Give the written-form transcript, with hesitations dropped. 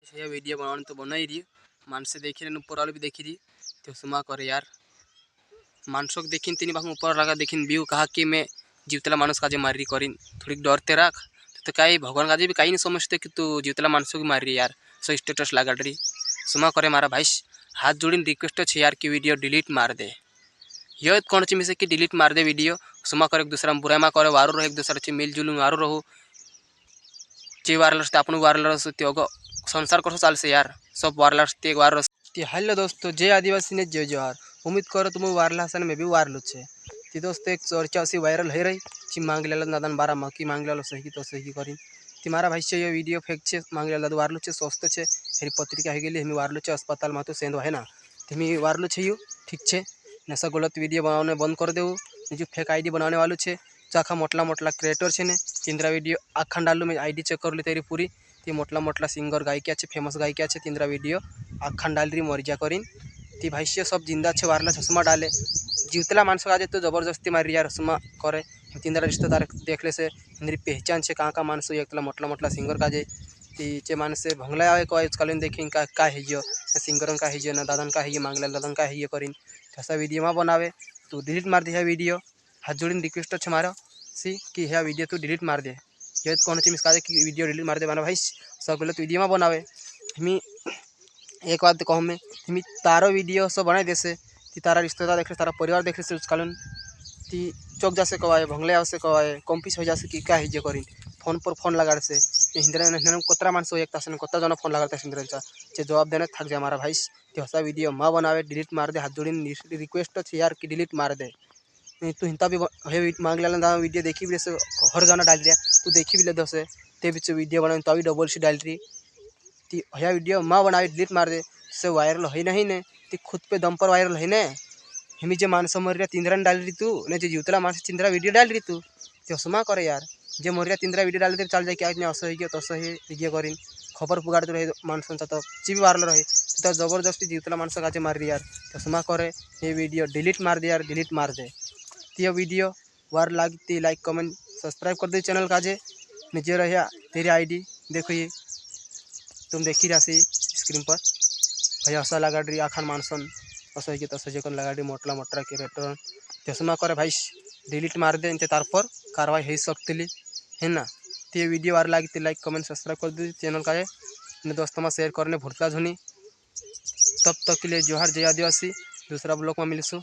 ये वीडियो बनाने तो बना ही रही मान से देखी रहे ऊपर वाले भी देखी रही तो सुमा करे यार मानसों को देखी तीन बार ऊपर लगा देखी व्यू कहा कि मैं जीवतला मानस काजे मारी करी थोड़ी डरते रख तो कहीं भगवान काजे भी कहीं नहीं समझते कि तू जीवतला मानसों की मारी यार सो स्टेटस लगा डरी सुमा करे मारा भाई हाथ जोड़ी रिक्वेस्ट है यार कि वीडियो डिलीट मार दे ये कौन ची मिसे कि डिलीट मार दे वीडियो सुमा कर एक दूसरा बुरा मा करे वारू रहो एक दूसरा मिलजुल वारू रहो जे वारलर्स ते आपण वारलर्स ते संसार कसं चालसे यार सब वारलर्स ते वारलर्स ते हॅलो दोस्तों जय आदिवासी ने जय जोहार उम्मीद करो तुम वारला हसन में भी वारलो छे ती दोस्त एक चर्चा सी वायरल है रही ची मांग लेला नादन 12 मकी मांग लेलो सही तो सही करी ती मारा भाई ये वीडियो फेक छे मांग लेला वारलो छे स्वस्थ छे हेरी पत्रिका है गेली हम वारलो छे अस्पताल में तो सेंदो है ना तुम्हें वारलो छे यू ठीक छे नशा गलत वीडियो बनाने बंद कर देव जो फेक आईडी बनाने वालों छे चाखा मोटला मोटला क्रिएटर छे ने तिंद्रा वीडियो आखा डालू में आईडी चेक कर ली तेरी पूरी ती मोटला मोटला सिंगर गायिका छे फेमस गायिका छे तिंद्रा वीडियो आखा डाल रही मरिजा करीन ती भाष्य सब जिंदा छे वारला चश्मा डाले जीवतला मानस काजे तो जबरदस्ती मारी यार चश्मा करे तिंद्रा रिश्तेदार देखले से मेरी पहचान छे कहाँ का मानस एकला मोटला मोटला सिंगर काजे तीचे मानस भंगला आवे को आजकल देखी का है जो सिंगर का है जो ना दादन का है ये मांगला दादन का है ये करीन ऐसा वीडियो में बनावे तू डिलीट मार दे है वीडियो हाथ जोड़ी रिक्वेस्ट अच्छे मारो सी कि है वीडियो तू डिलीट मार दे ये कौन सी मिसका कि वीडियो डिलीट मार दे माना भाई सब गलत वीडियो में बनावे हमी एक बात कहूँ मैं हमी तारो वीडियो सब बनाई देसे ती तारा रिश्तेदार देख तारा परिवार देख से उचकालन ती चौक जा से कवाए भंगले से कवाए कॉम्पिस हो जा से कि क्या है करीन फोन पर फोन लगा से हिंद्रा कोतरा मानस एक कोत्ता जन फोन लगा हिंद्रा चे जवाब देने थक जाए हमारा भाई हसा वीडियो माँ बनावे डिलीट मार दे हाथ जोड़ी रिक्वेस्ट अच्छे यार कि डिलीट मार दे तू हिंता भी मांग लेना वीडियो देखी भी हर गाना डाल दिया तू देखी भी ले दस ते बीच वीडियो बना तो भी डबल सी डाल रही ती यह वीडियो माँ बनावे डिलीट मार दे से वायरल है नहीं ने ती खुद पे दम पर वायरल है ने हमी जे मानस मर रहा तिंद्रा डाल रही तू ने जो जीवतला मानस तिंद्रा वीडियो डाल रही तू तो सुमा करे यार जे मर रहा तिंद्रा वीडियो डाल दे चल जाए क्या असह्य तसह्य ये करीन खबर पुगाड़ते रहे मानस तो ची भी वारल रहे तो जबरदस्ती जीवतला मानस काजे मार रही यार तो सुमा करे ये वीडियो डिलीट मार दे यार डिलीट मार दे ती वीडियो वार लागती लाइक कमेंट सब्सक्राइब कर दे चैनल काजे निजे रहा तेरी आईडी देखो ये तुम देखी राशि स्क्रीन पर भैया ऐसा लगा डी आखान मानसन असह्य तसह्य कर लगा डी मोटला मोटरा क्रिएटर चश्मा करे भाई डिलीट मार दे तार पर कार्रवाई हो सकती है ना ते वीडियो वार लगी लाइक कमेंट सब्सक्राइब कर दी चैनल का अपने दोस्तों में शेयर करने भूलता झुनी तब तक के लिए जोहार जय आदिवासी दूसरा ब्लॉग में मिलसू।